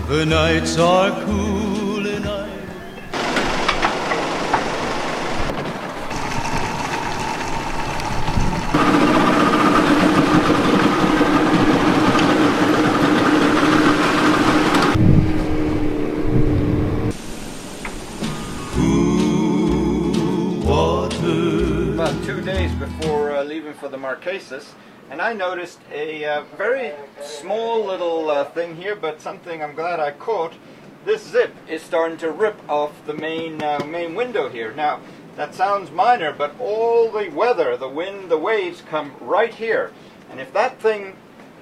The nights are cool and I... Cool water. About 2 days before leaving for the Marquesas, and I noticed a very small little thing here, but something I'm glad I caught. This zip is starting to rip off the main window here. Now, that sounds minor, but all the weather, the wind, the waves come right here. And if that thing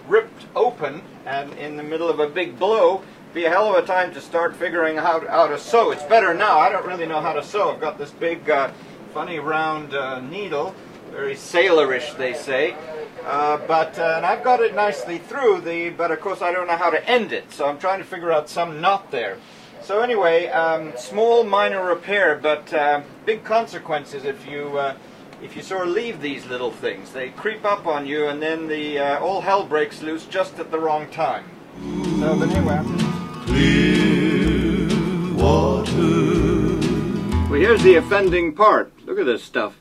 ripped open and in the middle of a big blow, it'd be a hell of a time to start figuring out how to sew. It's better now. I don't really know how to sew. I've got this big, funny round needle, very sailorish, they say. And I've got it nicely through, but of course I don't know how to end it, so I'm trying to figure out some knot there. So anyway, small minor repair, but big consequences if you sort of leave these little things. They creep up on you, and then all hell breaks loose just at the wrong time. So, but anyway, Clear water. well, here's the offending part. Look at this stuff.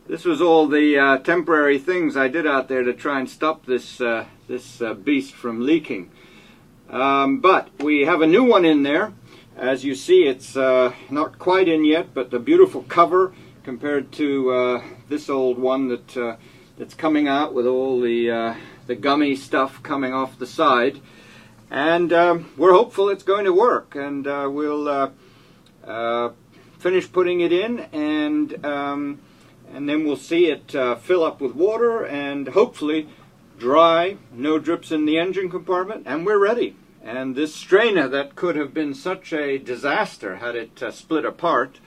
This was all the temporary things I did out there to try and stop this beast from leaking. But we have a new one in there. As you see, it's not quite in yet, but the beautiful cover compared to this old one that's coming out with all the gummy stuff coming off the side. And we're hopeful it's going to work, and we'll finish putting it in, and then we'll see it fill up with water and hopefully dry, no drips in the engine compartment, and we're ready. And this strainer that could have been such a disaster had it split apart,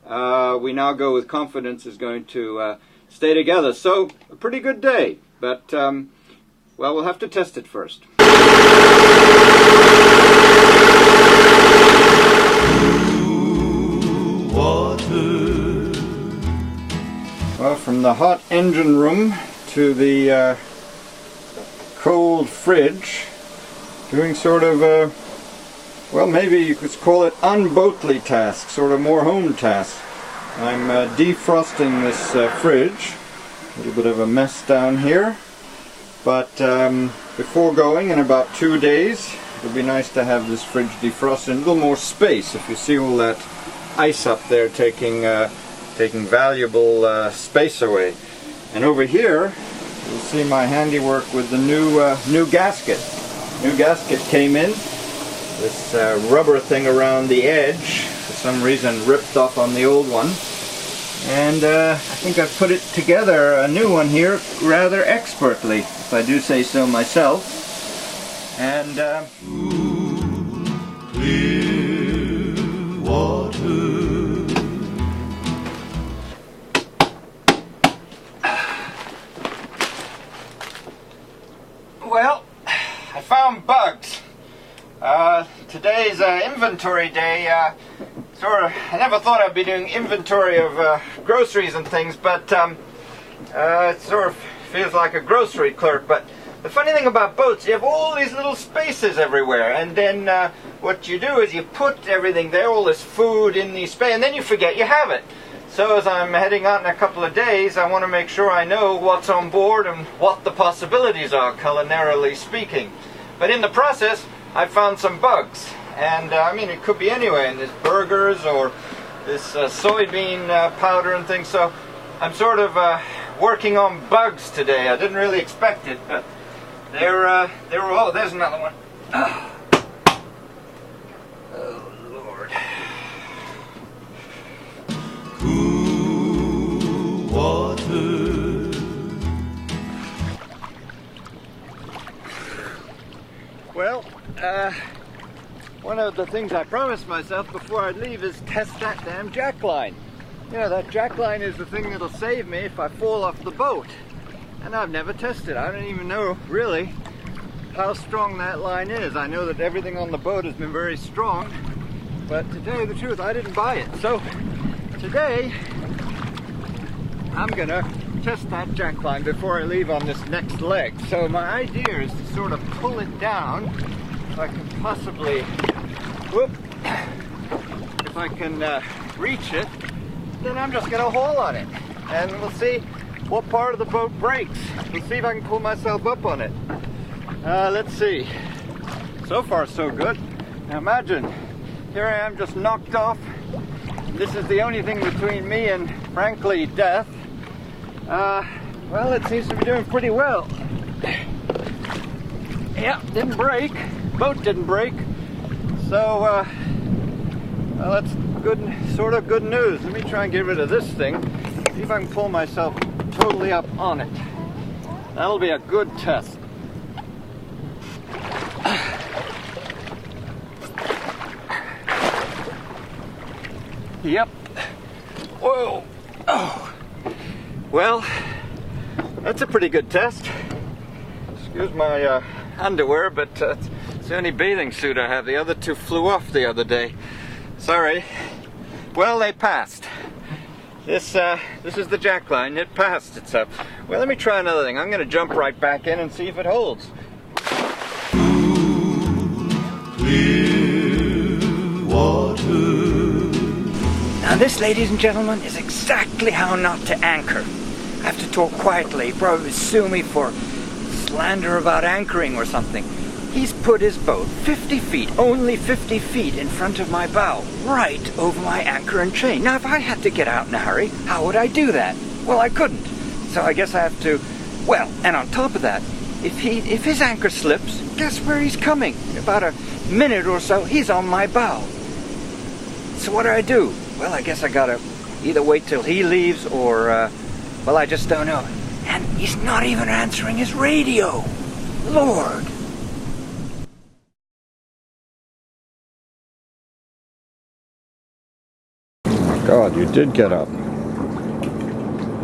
we now go with confidence is going to stay together. So, a pretty good day, but well, we'll have to test it first. Well, from the hot engine room to the cold fridge, doing sort of a, well, maybe you could call it unboatly task, sort of more home task. I'm defrosting this fridge, a little bit of a mess down here, but before going in about 2 days, it would be nice to have this fridge defrosted in a little more space. If you see all that ice up there taking valuable space away. And over here, you'll see my handiwork with the new gasket. New gasket came in. This rubber thing around the edge, for some reason, ripped off on the old one. And I think I've put it together, a new one here, rather expertly, if I do say so myself. And Clear water. well, I found bugs. Today's inventory day. I never thought I'd be doing inventory of groceries and things, but it sort of feels like a grocery clerk. But the funny thing about boats, you have all these little spaces everywhere, and then what you do is you put everything there, all this food in these spaces, and then you forget you have it. So as I'm heading out in a couple of days, I want to make sure I know what's on board and what the possibilities are, culinarily speaking. But in the process, I found some bugs. And I mean, it could be anywhere, in this burgers or this soybean powder and things. So I'm sort of working on bugs today. I didn't really expect it, but they were oh, there's another one. Oh, Lord. Cool water. Well, one of the things I promised myself before I leave is test that damn jackline. You know, that jackline is the thing that'll save me if I fall off the boat. And I've never tested. I don't even know, really, how strong that line is. I know that everything on the boat has been very strong, but to tell you the truth, I didn't buy it. So, today, I'm gonna test that jackline before I leave on this next leg. So my idea is to sort of pull it down if I can possibly, whoop, if I can reach it, then I'm just gonna haul on it, and we'll see what part of the boat breaks. We'll see if I can pull myself up on it. Let's see. So far so good. Now imagine, here I am just knocked off. This is the only thing between me and, frankly, death. Well, it seems to be doing pretty well. Yeah, didn't break. Boat didn't break. So, well, that's good, sort of good news. Let me try and get rid of this thing. See if I can pull myself totally up on it. That'll be a good test. Yep. Whoa. Oh. Well, that's a pretty good test. Excuse my underwear, but it's the only bathing suit I have. The other two flew off the other day. Sorry. Well, they passed. This is the jackline. It passed itself. Well, let me try another thing. I'm going to jump right back in and see if it holds. Clear water. Now this, ladies and gentlemen, is exactly how not to anchor. I have to talk quietly. He'll probably sue me for slander about anchoring or something. He's put his boat 50 feet, only 50 feet in front of my bow, right over my anchor and chain. Now if I had to get out in a hurry, how would I do that? Well, I couldn't. So I guess I have to, well, and on top of that, if his anchor slips, guess where he's coming? In about a minute or so, he's on my bow. So what do? Well, I guess I gotta either wait till he leaves or, well, I just don't know. And he's not even answering his radio. Lord. Oh my God, you did get up.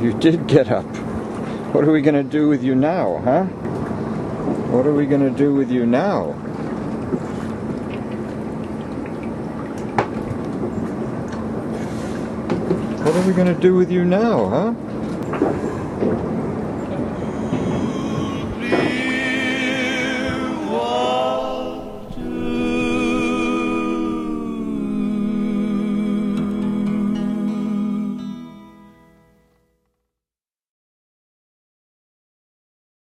You did get up. What are we gonna do with you now, huh? What are we gonna do with you now? What are we gonna do with you now, huh?